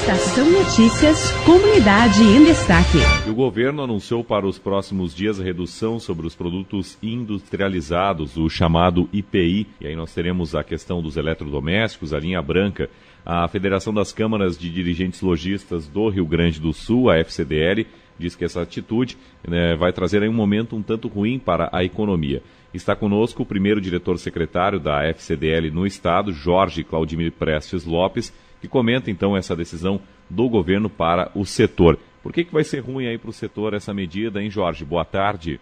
Estação Notícias, Comunidade em Destaque. O governo anunciou para os próximos dias a redução sobre os produtos industrializados, o chamado IPI. E aí nós teremos a questão dos eletrodomésticos, a linha branca. A Federação das Câmaras de Dirigentes Lojistas do Rio Grande do Sul, a FCDL, diz que essa atitude vai trazer aí um momento um tanto ruim para a economia. Está conosco o primeiro diretor-secretário da FCDL no estado, Jorge Claudimir Prestes Lopes, que comenta então essa decisão do governo para o setor. Por que vai ser ruim aí para o setor essa medida, hein, Jorge? Boa tarde.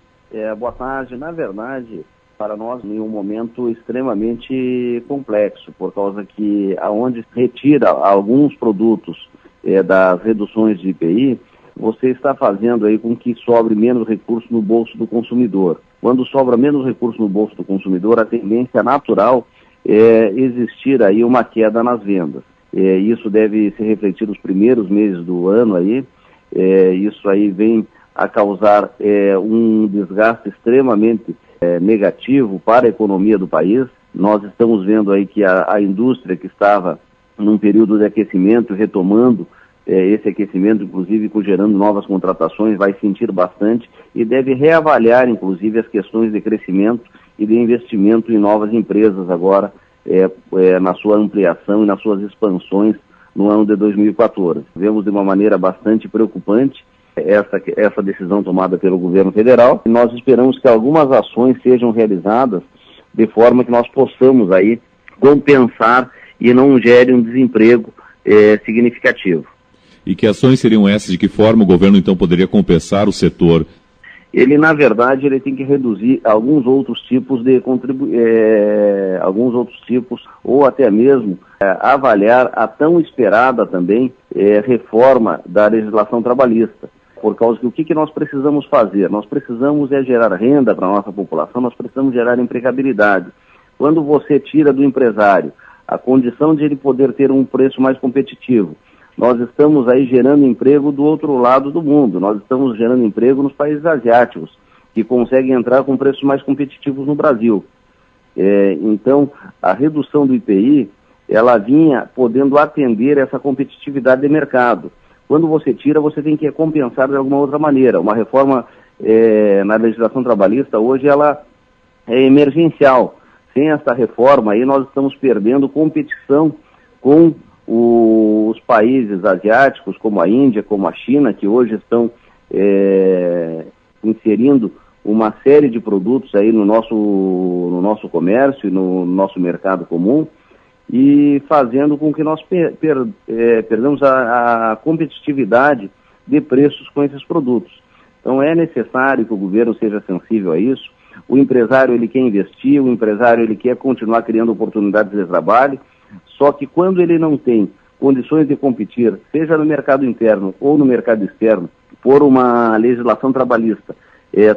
Boa tarde. Na verdade, para nós, em um momento extremamente complexo, por causa que aonde retira alguns produtos das reduções de IPI, você está fazendo aí com que sobre menos recurso no bolso do consumidor. Quando sobra menos recurso no bolso do consumidor, a tendência natural é existir aí uma queda nas vendas. Isso deve se refletir nos primeiros meses do ano aí. Isso aí vem a causar um desgaste extremamente negativo para a economia do país. Nós estamos vendo aí que a indústria que estava num período de aquecimento, retomando esse aquecimento, inclusive gerando novas contratações, vai sentir bastante e deve reavaliar, inclusive, as questões de crescimento e de investimento em novas empresas agora, na sua ampliação e nas suas expansões no ano de 2014. Vemos de uma maneira bastante preocupante essa decisão tomada pelo governo federal e nós esperamos que algumas ações sejam realizadas de forma que nós possamos aí compensar e não gere um desemprego significativo. E que ações seriam essas? De que forma o governo então poderia compensar o setor? Ele, na verdade, ele tem que reduzir alguns outros tipos de ou até mesmo avaliar a tão esperada também reforma da legislação trabalhista. Por causa que o que nós precisamos fazer? Nós precisamos gerar renda para a nossa população, nós precisamos gerar empregabilidade. Quando você tira do empresário a condição de ele poder ter um preço mais competitivo, nós estamos aí gerando emprego do outro lado do mundo, nós estamos gerando emprego nos países asiáticos, que conseguem entrar com preços mais competitivos no Brasil. Então, a redução do IPI, ela vinha podendo atender essa competitividade de mercado. Quando você tira, você tem que compensar de alguma outra maneira. Uma reforma na legislação trabalhista, hoje, ela é emergencial. Sem essa reforma, aí nós estamos perdendo competição com os países asiáticos, como a Índia, como a China, que hoje estão inserindo uma série de produtos aí no nosso comércio e no nosso mercado comum e fazendo com que nós perdamos a competitividade de preços com esses produtos. Então é necessário que o governo seja sensível a isso. O empresário ele quer investir, o empresário ele quer continuar criando oportunidades de trabalho. Só que quando ele não tem condições de competir, seja no mercado interno ou no mercado externo, por uma legislação trabalhista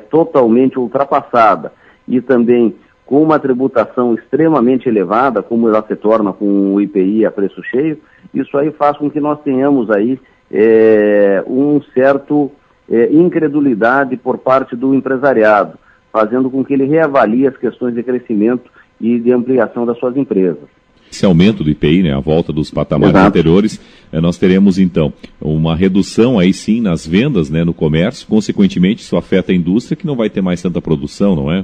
totalmente ultrapassada e também com uma tributação extremamente elevada, como ela se torna com o IPI a preço cheio, isso aí faz com que nós tenhamos aí um certo incredulidade por parte do empresariado, fazendo com que ele reavalie as questões de crescimento e de ampliação das suas empresas. Esse aumento do IPI, a volta dos patamares anteriores, nós teremos então uma redução aí sim nas vendas, no comércio, consequentemente isso afeta a indústria que não vai ter mais tanta produção, não é?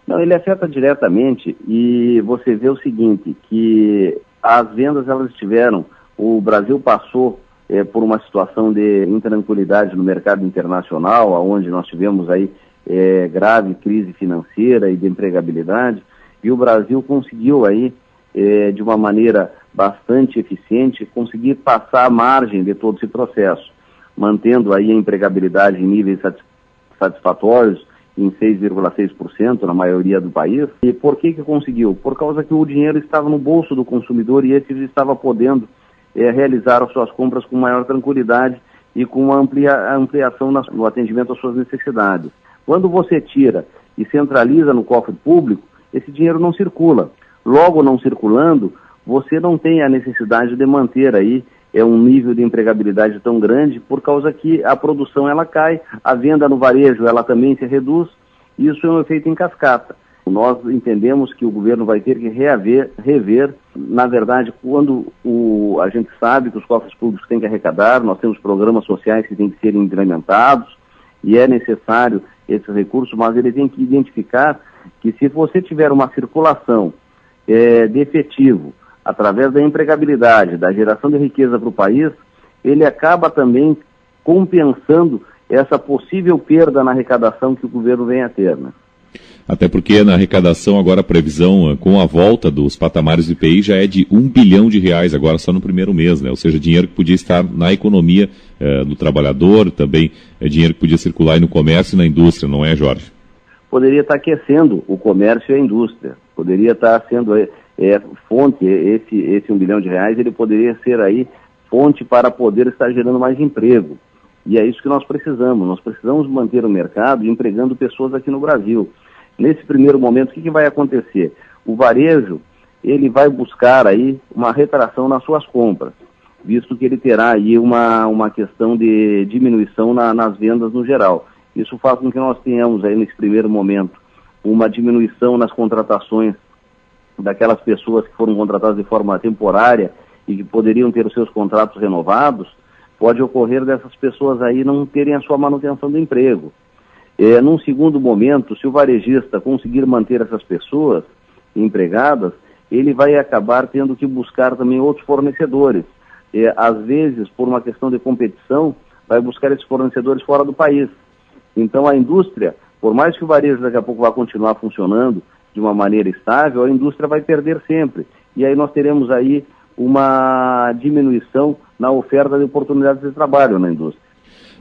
Não, ele afeta diretamente e você vê o seguinte, que as vendas elas estiveram, o Brasil passou por uma situação de intranquilidade no mercado internacional, onde nós tivemos aí grave crise financeira e de empregabilidade, e o Brasil conseguiu aí de uma maneira bastante eficiente, conseguir passar a margem de todo esse processo, mantendo aí a empregabilidade em níveis satisfatórios, em 6,6% na maioria do país. E por que conseguiu? Por causa que o dinheiro estava no bolso do consumidor e esse estava podendo realizar as suas compras com maior tranquilidade e com uma ampliação no atendimento às suas necessidades. Quando você tira e centraliza no cofre público, esse dinheiro não circula. Logo não circulando, você não tem a necessidade de manter aí um nível de empregabilidade tão grande, por causa que a produção ela cai, a venda no varejo ela também se reduz, e isso é um efeito em cascata. Nós entendemos que o governo vai ter que rever, na verdade, quando a gente sabe que os cofres públicos têm que arrecadar, nós temos programas sociais que têm que ser implementados e é necessário esses recursos, mas ele tem que identificar que se você tiver uma circulação de efetivo através da empregabilidade, da geração de riqueza para o país, ele acaba também compensando essa possível perda na arrecadação que o governo vem a ter, né? Até porque na arrecadação agora a previsão com a volta dos patamares do IPI já é de R$1 bilhão agora só no primeiro mês, né? Ou seja, dinheiro que podia estar na economia do trabalhador, também dinheiro que podia circular aí no comércio e na indústria, não é, Jorge? Poderia estar aquecendo o comércio e a indústria, poderia estar sendo fonte, esse R$1 bilhão, ele poderia ser aí fonte para poder estar gerando mais emprego. E é isso que nós precisamos manter o mercado empregando pessoas aqui no Brasil. Nesse primeiro momento, o que vai acontecer? O varejo, ele vai buscar aí uma retração nas suas compras, visto que ele terá aí uma questão de diminuição nas vendas no geral. Isso faz com que nós tenhamos aí nesse primeiro momento uma diminuição nas contratações daquelas pessoas que foram contratadas de forma temporária e que poderiam ter os seus contratos renovados. Pode ocorrer dessas pessoas aí não terem a sua manutenção do emprego. Num segundo momento, se o varejista conseguir manter essas pessoas empregadas, ele vai acabar tendo que buscar também outros fornecedores. Às vezes, por uma questão de competição, vai buscar esses fornecedores fora do país. Então, a indústria, por mais que o varejo daqui a pouco vá continuar funcionando de uma maneira estável, a indústria vai perder sempre. E aí nós teremos aí uma diminuição na oferta de oportunidades de trabalho na indústria.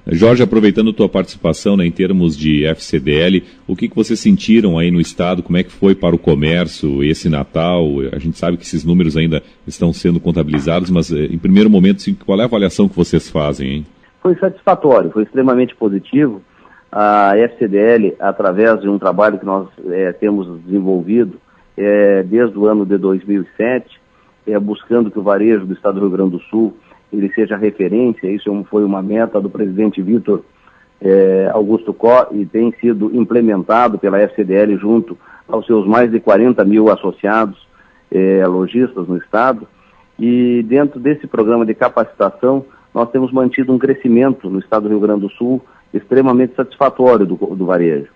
Jorge, aproveitando a tua participação, né, em termos de FCDL, o que vocês sentiram aí no Estado, como é que foi para o comércio esse Natal? A gente sabe que esses números ainda estão sendo contabilizados, mas em primeiro momento, sim, qual é a avaliação que vocês fazem, hein? Foi satisfatório, foi extremamente positivo. A FCDL, através de um trabalho que nós temos desenvolvido desde o ano de 2007, buscando que o varejo do Estado do Rio Grande do Sul ele seja referência. Isso foi uma meta do presidente Vítor Augusto Có e tem sido implementado pela FCDL junto aos seus mais de 40 mil associados lojistas no Estado. E dentro desse programa de capacitação, nós temos mantido um crescimento no Estado do Rio Grande do Sul extremamente satisfatório do varejo.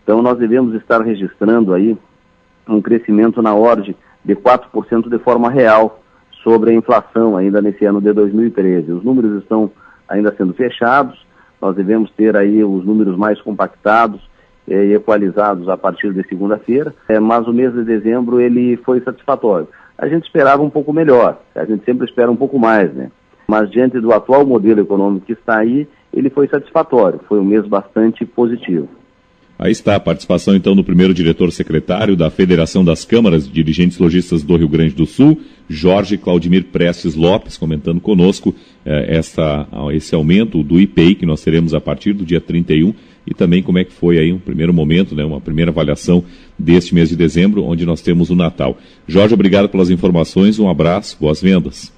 Então nós devemos estar registrando aí um crescimento na ordem de 4% de forma real sobre a inflação ainda nesse ano de 2013. Os números estão ainda sendo fechados, nós devemos ter aí os números mais compactados e equalizados a partir de segunda-feira, mas o mês de dezembro ele foi satisfatório. A gente esperava um pouco melhor, a gente sempre espera um pouco mais, né? Mas diante do atual modelo econômico que está aí, ele foi satisfatório, foi um mês bastante positivo. Aí está a participação, então, do primeiro diretor-secretário da Federação das Câmaras de Dirigentes Lojistas do Rio Grande do Sul, Jorge Claudimir Prestes Lopes, comentando conosco esse aumento do IPI que nós teremos a partir do dia 31 e também como é que foi aí um primeiro momento, né, uma primeira avaliação deste mês de dezembro, onde nós temos o Natal. Jorge, obrigado pelas informações, um abraço, boas vendas.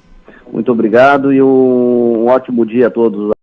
Muito obrigado e um ótimo dia a todos.